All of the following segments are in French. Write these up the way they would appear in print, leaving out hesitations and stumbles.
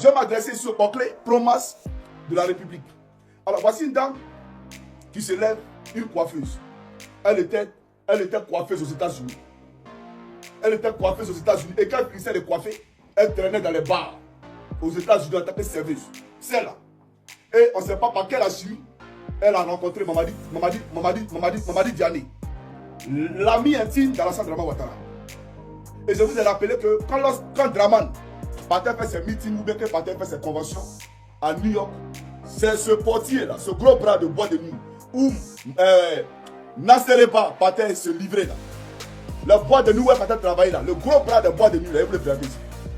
je vais m'adresser sur le portrait Promas de la République. Alors, voici une dame qui se lève, une coiffeuse. Elle était coiffeuse aux États-Unis. Elle était coiffeuse aux États-Unis. Et quand elle finissait de coiffer, elle traînait dans les bars aux États-Unis en tant que serveuse. C'est là. Et on ne sait pas par quelle chimie elle a rencontré Mamadi Diané, l'ami intime d'Alassane Dramane Ouattara. Et je vous ai rappelé que quand Dramane partait faire ses meetings ou bien qu'il partait faire ses conventions à New York, c'est ce portier-là, ce gros bras de bois de nuit, où Nassereba partait se livrer là. Le bois de nuit où elle partait travailler là, le gros bras de bois de nuit là, vous le regardez ici.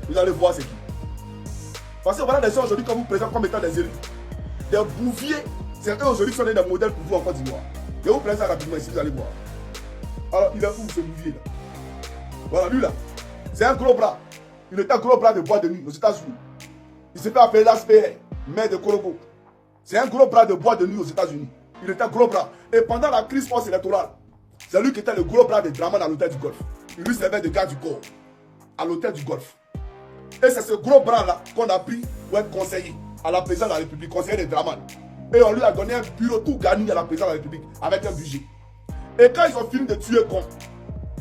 Vous allez voir c'est qui. Parce que voilà des gens aujourd'hui comme vous présentent comme étant des élus, des bouviers. C'est eux aujourd'hui qui sont des modèles pour vous en Côte d'Ivoire. Je vous présente ça rapidement ici, vous allez voir. Alors il est où ce bouvier là? Voilà lui là. C'est un gros bras. Il est un gros bras de bois de nuit aux États-Unis. Il s'est fait appeler l'ASPR, maire de Korogo. C'est un gros bras de bois de nuit aux États-Unis. Il était un gros bras. Et pendant la crise post-électorale, c'est lui qui était le gros bras de Dramane à l'hôtel du Golfe. Il lui servait de garde du corps à l'hôtel du Golfe. Et c'est ce gros bras-là qu'on a pris pour être conseiller à la présidence de la République, conseiller de Dramane. Et on lui a donné un bureau tout garni à la présidence de la République avec un budget. Et quand ils ont fini de tuer Gon,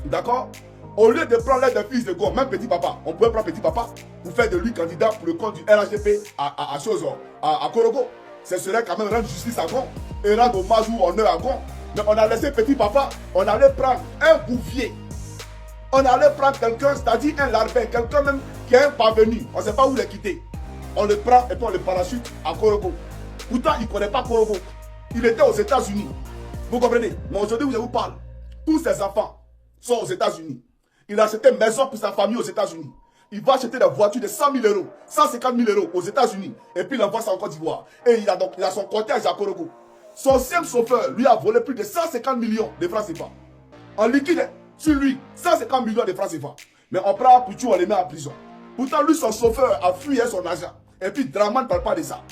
d'accord, au lieu de prendre l'aide des fils de Gon, même Petit Papa, on pouvait prendre Petit Papa pour faire de lui candidat pour le compte du RHDP à Korogo. Ce serait quand même rendre justice à Gon et rendre hommage ou honneur à Gon. Mais on a laissé Petit Papa, on allait prendre un bouvier. On allait prendre quelqu'un, c'est-à-dire un larbin, quelqu'un même qui est un parvenu. On ne sait pas où les quitter. On le prend et puis on le parachute à Korogo. Pourtant, il ne connaît pas Korogo. Il était aux États-Unis. Vous comprenez? Mais aujourd'hui, je vous parle. Tous ses enfants sont aux États-Unis. Il a acheté une maison pour sa famille aux États-Unis. Il va acheter des voitures de 100 000 euros, 150 000 euros aux États-Unis. Et puis il envoie ça en Côte d'Ivoire. Et il a son cortège à Korogo. Son ancien chauffeur lui a volé plus de 150 millions de francs CFA. En liquide, sur lui, 150 millions de francs CFA. Mais on prend Poutou, on les met en prison. Pourtant, lui, son chauffeur a fui son argent. Et puis Dramane ne parle pas de ça.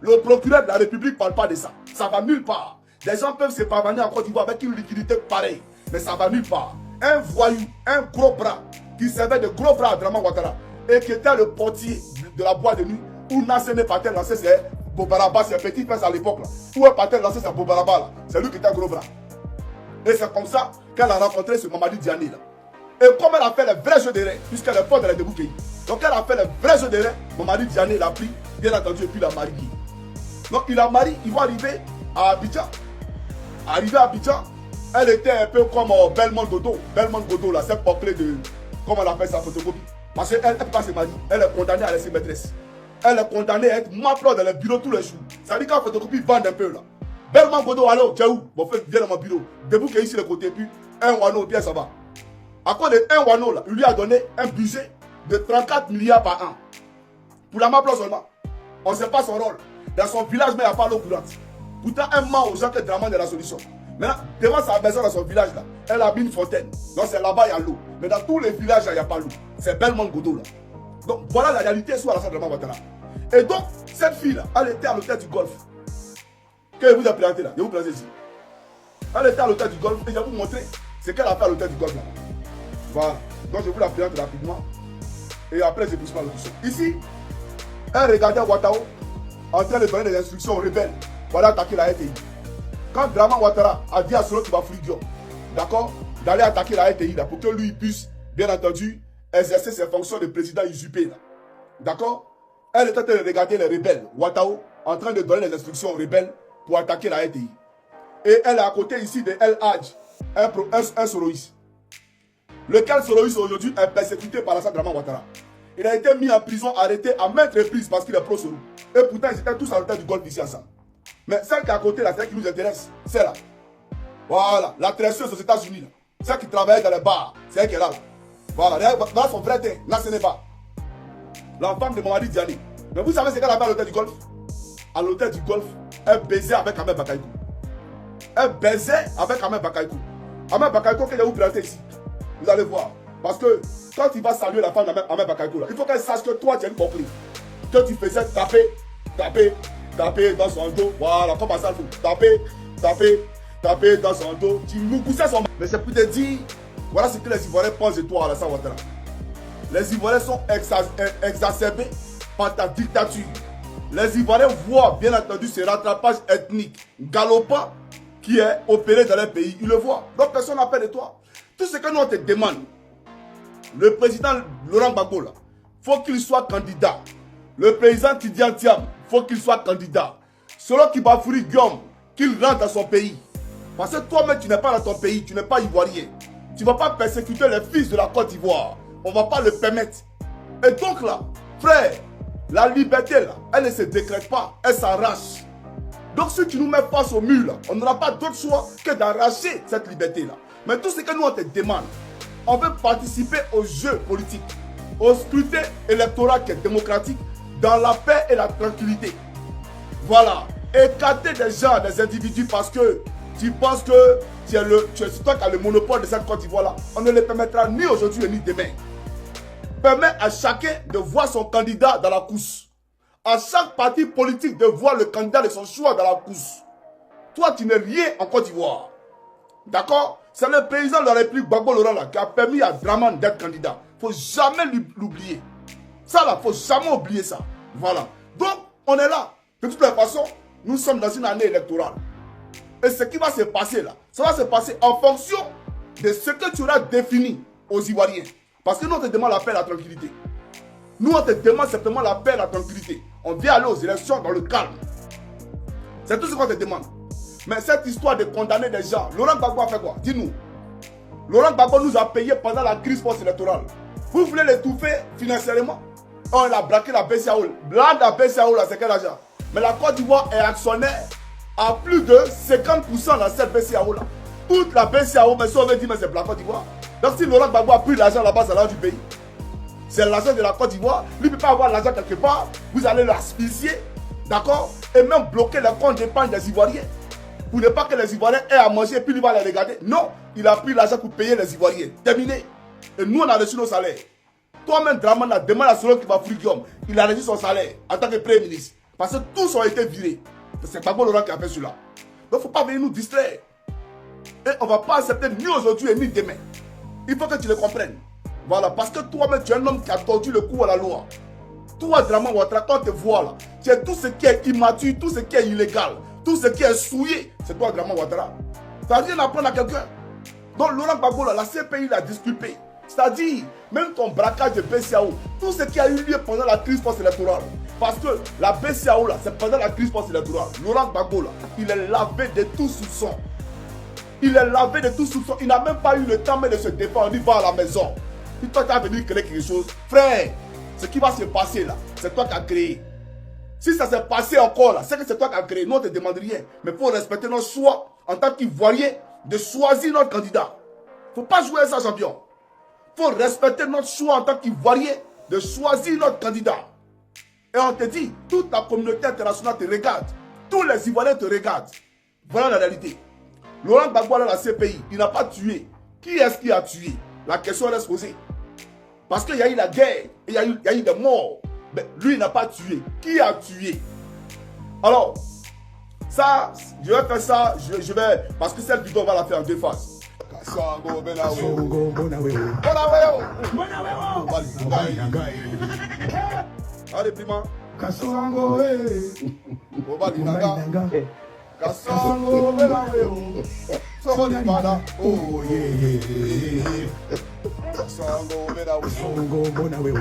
Le procureur de la République ne parle pas de ça. Ça va nulle part. Des gens peuvent se parvenir en Côte d'Ivoire avec une liquidité pareille. Mais ça va nulle part. Un voyou, un gros bras, qui servait de gros bras à Dramane Ouattara et qui était le portier de la boîte de nuit où Nassene partait lancer ses Bobaraba, ses petits fesses à l'époque là. Où elle partait lancer ses Bobaraba là. C'est lui qui était un gros bras. Et c'est comme ça qu'elle a rencontré ce Mamadi Diané là. Et comme elle a fait le vrai jeu de rein, puisqu'elle est forte de la Deboukéi. Donc elle a fait le vrai jeu de rein, Mamadi Diané l'a pris, bien entendu, et puis il a marié. Donc il a marié, il va arriver à Abidjan. Arrivé à Abidjan, elle était un peu comme Belmont Godo. Belmont Godo, là, c'est portrait de. Comment on appelle ça, photocopie. Parce qu'elle ne peut pas se marier. Elle est condamnée à laisser maîtresse. Elle est condamnée à être maplot dans le bureau tous les jours. Ça dit qu'en photocopie, vend un peu là. Belmont Godo, allô, tu es où? Bon, viens dans mon bureau. Debout qui est ici, le côté, puis un wano, bien ça va. À cause de un wano, là, il lui a donné un budget de 34 milliards par an. Pour la maplot seulement. On ne sait pas son rôle. Dans son village, mais il n'y a pas l'eau courante. Pourtant, un ment aux gens que Dramane est la solution. Maintenant, devant sa maison dans son village, là, elle a mis une fontaine. Donc, c'est là-bas, il y a l'eau. Mais dans tous les villages, il n'y a pas l'eau. C'est Belmont Godo, là. Donc, voilà la réalité sur Alassane Dramane Ouattara. Et donc, cette fille-là, elle était à l'hôtel du Golfe. Que je vous ai présenté là, je vous présente ici. Elle était à l'hôtel du Golfe et je vais vous montrer ce qu'elle a fait à l'hôtel du Golfe là. Voilà. Donc, je vous la présente rapidement. Et après, je pousse pas l'autre. Ici, elle regardait Ouattara en train de donner des instructions aux rebelles pour aller attaquer la RTI. Quand Dramane Ouattara a dit à Solo Tibafoulidio, d'accord, d'aller attaquer la RTI là, pour que lui puisse, bien entendu, exercer ses fonctions de président usurpé. D'accord? Elle était en train de regarder les rebelles, Ouattara, en train de donner les instructions aux rebelles pour attaquer la RTI. Et elle est à côté ici de El Hadj, un soloïste. Lequel soloïste aujourd'hui est persécuté par Alassane Dramane Ouattara. Il a été mis en prison, arrêté à maintes reprises parce qu'il est pro-Solo. Et pourtant, ils étaient tous à l'hôtel du Golfe ici ensemble. Mais celle qui est à côté, là, celle qui nous intéresse, c'est là. Voilà, la tresseuse aux États-Unis, là. Celle qui travaillait dans les bars, c'est elle qui est là. Voilà, dans son vrai teint, là, ce n'est pas. La femme de Mamadi Diané. Mais vous savez ce qu'elle a fait à l'hôtel du Golfe? À l'hôtel du Golfe, elle baisait avec Ahmed Bakaïkou. Elle baisait avec Ahmed Bakaïkou. Ahmed Bakaïkou, qu'elle a vous présenter ici. Vous allez voir. Parce que quand il va saluer la femme d'Ahmed Bakaïkou, il faut qu'elle sache que toi, tu as une compris. Que tu faisais taper dans son dos. Voilà, comme ça, il faut taper dans son dos. Tu nous poussais son. Mais c'est pour te dire, voilà ce que les Ivoiriens pensent de toi, Alassane Ouattara. Les Ivoiriens sont exacerbés par ta dictature. Les Ivoiriens voient bien entendu ce rattrapage ethnique galopant qui est opéré dans les pays. Ils le voient. Donc personne n'a peur de toi. Tout ce que nous on te demande, le président Laurent Gbagbo, il faut qu'il soit candidat. Le président Tidiane Thiam, il faut qu'il soit candidat. Selon Kibafouri Guillaume, qu'il rentre dans son pays. Parce que toi-même, tu n'es pas dans ton pays, tu n'es pas ivoirien. Tu ne vas pas persécuter les fils de la Côte d'Ivoire. On ne va pas le permettre. Et donc là, frère, la liberté là, elle ne se décrète pas, elle s'arrache. Donc si tu nous mets face au mur là, on n'aura pas d'autre choix que d'arracher cette liberté là. Mais tout ce que nous on te demande, on veut participer au jeu politique, au scrutin électoral qui est démocratique, dans la paix et la tranquillité. Voilà. Écarter des gens, des individus parce que tu penses que c'est toi qui as le monopole de cette Côte d'Ivoire là. On ne le permettra ni aujourd'hui ni demain. Permet à chacun de voir son candidat dans la course. À chaque parti politique de voir le candidat de son choix dans la course. Toi, tu n'es rien en Côte d'Ivoire. D'accord? C'est le président de la République, Gbagbo Laurent, là, qui a permis à Draman d'être candidat. Il ne faut jamais l'oublier. Ça, là, il ne faut jamais oublier ça. Voilà. Donc, on est là. De toute façon, nous sommes dans une année électorale. Et ce qui va se passer là, ça va se passer en fonction de ce que tu auras défini aux Ivoiriens. Parce que nous, on te demande la paix et la tranquillité. Nous, on te demande simplement la paix et la tranquillité. On vient aller aux élections dans le calme. C'est tout ce qu'on te demande. Mais cette histoire de condamner des gens, Laurent Gbagbo a fait quoi? Dis-nous. Laurent Gbagbo nous a payé pendant la crise post-électorale. Vous voulez l'étouffer financièrement? On a braqué la BCAO. La BCAO, là, c'est quel argent? Mais la Côte d'Ivoire est actionnaire à plus de 50% dans cette BCAO là. Toute la BCAO, mais si on veut dire, mais c'est pour la Côte d'Ivoire. Donc si Laurent Gbagbo a pris l'argent là-bas, c'est l'argent du pays. C'est l'argent de la Côte d'Ivoire. Lui ne peut pas avoir l'argent quelque part. Vous allez l'asphyxier, d'accord? Et même bloquer les comptes d'épargne des Ivoiriens. Pour ne pas que les Ivoiriens aient à manger et puis lui va les regarder. Non, il a pris l'argent pour payer les Ivoiriens. Terminé. Et nous, on a reçu nos salaires. Toi-même, Draman, demande à celui qui va fruit Guillaume. Il a reçu son salaire en tant que Premier ministre. Parce que tous ont été virés. C'est Gbagbo Laurent qui a fait cela. Donc, il ne faut pas venir nous distraire. Et on ne va pas accepter ni aujourd'hui ni demain. Il faut que tu le comprennes. Voilà, parce que toi-même, tu es un homme qui a tordu le cou à la loi. Toi, Draman Ouattara, quand on te voit là, tu es tout ce qui est immature, tout ce qui est illégal, tout ce qui est souillé, c'est toi, Draman Ouattara. Tu n'as rien à apprendre à quelqu'un. Donc, Laurent Gbagbo, là, la CPI l'a disculpé. C'est-à-dire, même ton braquage de BCAO, tout ce qui a eu lieu pendant la crise post-électorale. Parce que la BCAO, là, c'est pendant la crise post-électorale. Laurent Gbagbo, là, il est lavé de tout soupçon. Il est lavé de tout soupçon. Il n'a même pas eu le temps de se défendre. Il va à la maison. Puis toi, tu as venu créer quelque chose. Frère, ce qui va se passer là, c'est toi qui as créé. Si ça s'est passé encore là, c'est que c'est toi qui as créé. Nous, on ne te demande rien. Mais il faut respecter notre choix en tant qu'Ivoirien de choisir notre candidat. Il ne faut pas jouer à ça, champion. Il faut respecter notre choix en tant qu'Ivoirien de choisir notre candidat. Et on te dit, toute la communauté internationale te regarde. Tous les Ivoiriens te regardent. Voilà la réalité. Laurent Gbagbo dans la CPI, il n'a pas tué. Qui est-ce qui a tué? La question reste posée. Parce qu'il y a eu la guerre, il y a eu des morts. Mais lui, il n'a pas tué. Qui a tué? Alors, ça, je vais faire ça, je vais... Parce que cette vidéo, on va la faire en deux phases. Kasongo Bonaweo. Allez, prima. Kasongo Kasongo Bonaweo. Sokolibana. Oh yeah. Kasongo Bonaweo.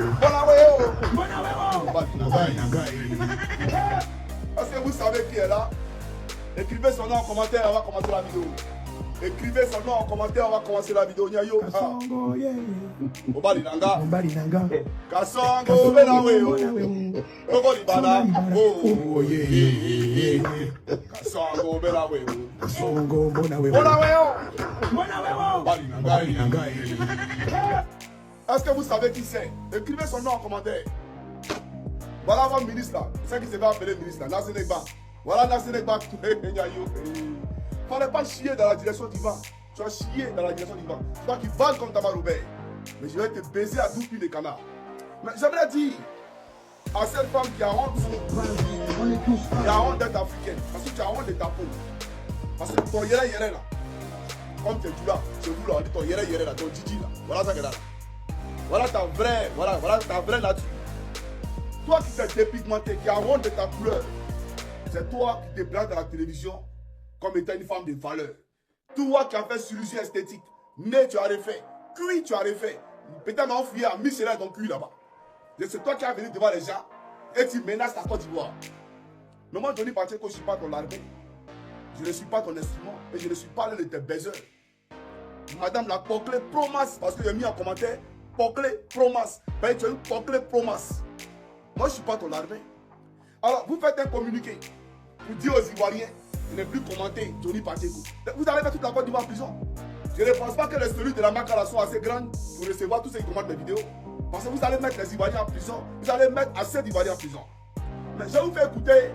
Est-ce que vous savez qui est là? Écrivez son nom en commentaire, on va commencer la vidéo. Écrivez son nom en commentaire, on va commencer la vidéo. Nyayo. Kasongo Obalinanga. Kasongo Bonaweo. Sokolibana. Oh yeah. Kasongo Bonaweo. Est-ce que vous savez qui c'est? Écrivez son nom en commentaire. Voilà votre ministre là. C'est qui se va appeler ministre là. Nasenegba. Voilà Nasenegba. Il ne fallait pas chier dans la direction d'Ivan. Tu vas chier dans la direction d'Ivan. C'est toi qui vannes comme Tamar Robert. Mais je vais te baiser à 12 pieds de canard. Mais j'aimerais dire à cette femme qui a honte, qui a honte d'être africaine. Parce que tu as honte de ta peau. Parce que ton yéré là. Comme tu es là, c'est vous là, on dit ton yéré là, ton djidji là. Voilà ça que là. Voilà ta vraie nature. Toi qui t'es dépigmenté, qui as honte de ta couleur, c'est toi qui te places dans la télévision comme étant une femme de valeur. Toi qui as fait chirurgie esthétique, nez tu as refait, cuit tu as refait, peut-être m'a fouillé à Michel dans ton cul là-bas. C'est toi qui as venu devant les gens et tu menaces la Côte d'Ivoire. Mais moi, Johnny Pacheco, je ne suis pas ton armée. Je ne suis pas ton instrument et je ne suis pas l'un de tes baiseurs. Madame la Poclé Promas, parce que j'ai mis en commentaire Poclé Promas. Ben, tu as une Poclé Promas. Moi, je ne suis pas ton armée. Alors, vous faites un communiqué pour dire aux Ivoiriens de ne plus commenter Johnny Pacheco. Vous allez mettre toute la Côte d'Ivoire en prison. Je ne pense pas que les cellules de la Makala soient assez grandes pour recevoir tous ceux qui commentent mes vidéos. Parce que vous allez mettre les Ivoiriens en prison. Vous allez mettre assez d'Ivoiriens en prison. Mais je vais vous faire écouter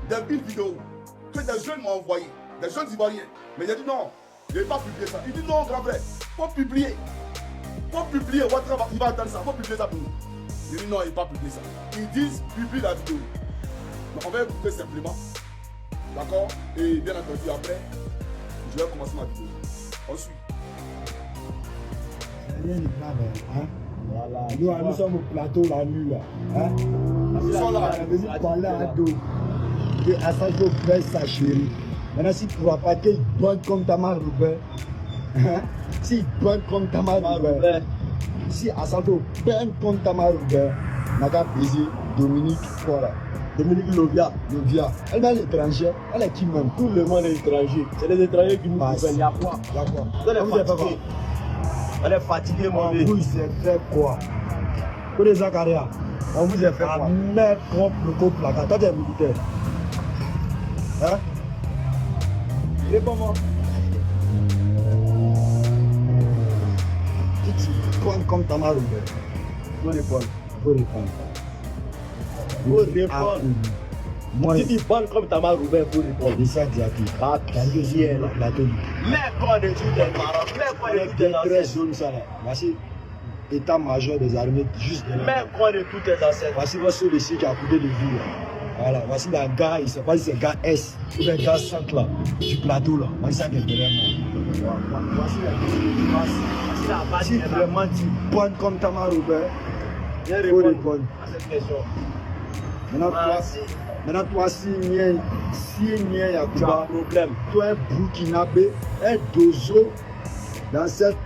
des villes vidéos que des jeunes m'ont envoyé, des jeunes Ivoiriens. Mais j'ai dit non, je ne vais pas publier ça. Il dit non, grand frère, il faut publier. Il faut publier. Il va attendre ça, il faut publier ça pour nous. Je dis non, il ne va pas publier ça. Ils disent publie la vidéo. Donc on va écouter simplement. D'accord? Et bien entendu, après, je vais commencer ma vidéo. On suit. Rien de grave, hein? Voilà. Nous sommes au plateau la nuit, là. Hein? Ils sont là. On est venu parler à dos. Que Assange presse sa chérie. Maintenant, si tu ne vois pas qu'il bonne comme Tamar Robert, hein? S'il bonne comme Tamar Robert, si Assange bonne comme Tamar Robert, n'a qu'à baiser Dominique quoi là? Dominique Lovia. Elle est à l'étranger. Elle est qui même? Tout le monde est étranger. C'est les étrangers qui nous gouvernent. Il y a quoi? Elle est fatiguée, mon vieux. On vous a fait quoi? Pour les Zakaria, on vous a fait quoi? Mettre contre le couple là. Toi, tu es militaire. Hein? Réponds-moi. Si tu prends comme Tamar Robert, Faut répondre. faut répondre. Faut répondre. Moi, Si tu parles comme Tamar Robert, faut répondre. c'est ça, Diaki. Ah, qui est là? Plateau. Mais quoi de tout est marrant? Mais quoi de tout est Très ancien? zone ça là. Voici état-major des armées juste de là. Mais quoi de tout est ancien? Voici votre dossier qui a coûté de vie là. Voilà, voici la gare, il ne sait pas si c'est gare S ou bien gare 5 là, du plateau là. Voici ça qui est vraiment. Voici la base. Si vraiment tu bonnes comme Tamar Robert, Viens il faut répondre répondre. à cette question. Maintenant, toi, si il y a Tu as un Yacouba, problème. toi, un Burkinabé, un dozo, dans cette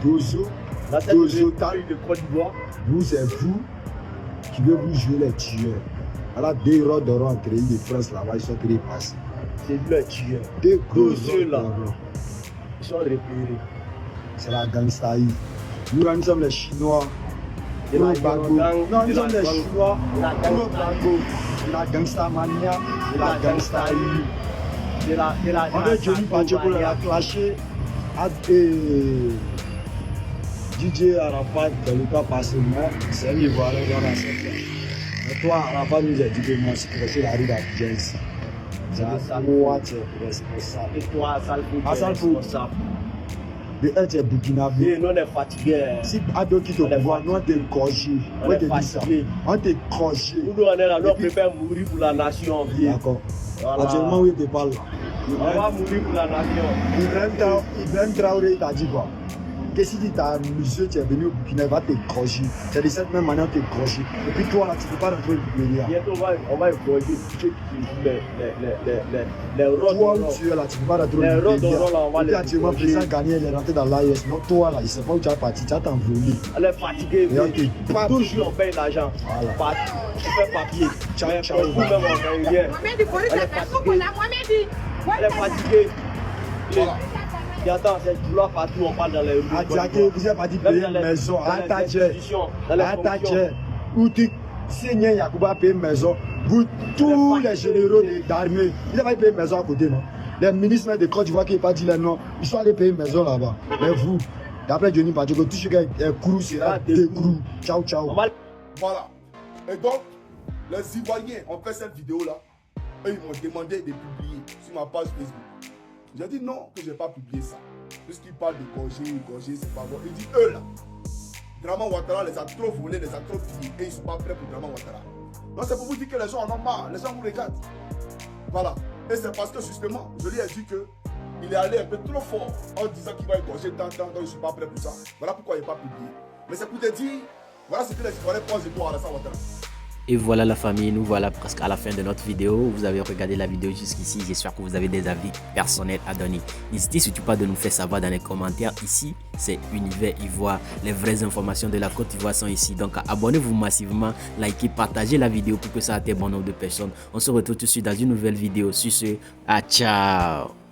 dozo, Dans cette dozo, république de Côte d'Ivoire, vous, c'est vous qui veut vous jouer les tueurs. Alors, des rods de rentrée de France là-bas, ils sont très passés. c'est lui le tueur. Des gros Tous ceux-là. rods de rang. Ils sont repérés. C'est la gangstaïe. Nous, là, nous sommes les Chinois. De la Pro-Bago. gang, Non, de nous sommes la les gang, Chinois. de la gang, Pro-Bago. De la gangstamania. De la gangstaïe. de la On veut Johnny Pacheco l'a clashé à DJ Arafat dans le cas passé. Moi, c'est un Ivoirien dans la secte. Mais toi, Arafat nous a dit que moi, si tu restes la rue d'Abidjan ici, c'est moi qui es responsable. Et toi, Salfou, Hassan Fou. responsable. De un, tu es burkinabé. Et nous, on est fatigués. Si Ado quitte au pouvoir, nous on t'est gorgé. On est fatigué. On t'est gorgé. Nous, on est là, nous, on préfère mourir pour la nation. D'accord. Voilà. Actuellement, oui, tu parles là. On va mourir pour la nation. Ibrahim Traoré t'a dit quoi? Que si tu as monsieur, tu es venu au Burkina, il va te gorger. C'est de cette même manière que tu es gorgé. Et puis toi là, tu ne peux pas rentrer au Burkina. Bientôt, on va égorger ceux qui jouent les rôles. Toi, tu es là, tu ne peux pas rentrer Les au rôles de Burkina. rôle, on va Et puis les actuellement, le égorger. président Gagné, il est rentré dans l'AIS. Non, toi là, il ne sait pas où tu as parti, tu as t'envolé. Elle est fatiguée. Et on te pas. Toujours on paye l'argent. Voilà. Tu fais papier. Ciao, Mais ciao. pour nous-mêmes, on gagne rien. Mohamed, il faut Elle est fatiguée. Elle est fatiguée. Voilà. Et attends, c'est vouloir partout, on parle dans les rues. À Diaké, vous êtes parti payer une maison. À Tadje. À Tadje. Où tu signes Yacouba payer une maison. Vous, tous les généraux d'armée, ils n'ont pas payé une maison à côté, non? Les ministres de Côte d'Ivoire qui n'ont pas dit les noms, ils sont allés payer une maison là-bas. Mais vous, d'après Johnny Pacheco, tout ce qui est crew sera des crew. Ciao, ciao. Voilà. Et donc, les Ivoiriens ont fait cette vidéo-là. Et ils m'ont demandé de publier sur ma page Facebook. J'ai dit non, que je n'ai pas publié ça. Puisqu'ils parlent de gorger, c'est pas bon. Ils disent eux là. Draman Ouattara les a trop volés, les a trop pillés. Et ils ne sont pas prêts pour Draman Ouattara. Donc c'est pour vous dire que les gens en ont marre. Les gens vous regardent. Voilà. Et c'est parce que justement, je lui ai dit qu'il est allé un peu trop fort en disant qu'il va égorger tant, donc je ne suis pas prêt pour ça. Voilà pourquoi il n'est pas publié. Mais c'est pour te dire, voilà ce que les Ivoiriens pensent de toi, Alassane Ouattara. Et voilà la famille, nous voilà presque à la fin de notre vidéo. Vous avez regardé la vidéo jusqu'ici, j'espère que vous avez des avis personnels à donner. N'hésitez surtout pas de nous faire savoir dans les commentaires. Ici, c'est Univers Ivoire. Les vraies informations de la Côte d'Ivoire sont ici. Donc abonnez-vous massivement, likez, partagez la vidéo pour que ça atteigne bon nombre de personnes. On se retrouve tout de suite dans une nouvelle vidéo. Sur ce, ciao.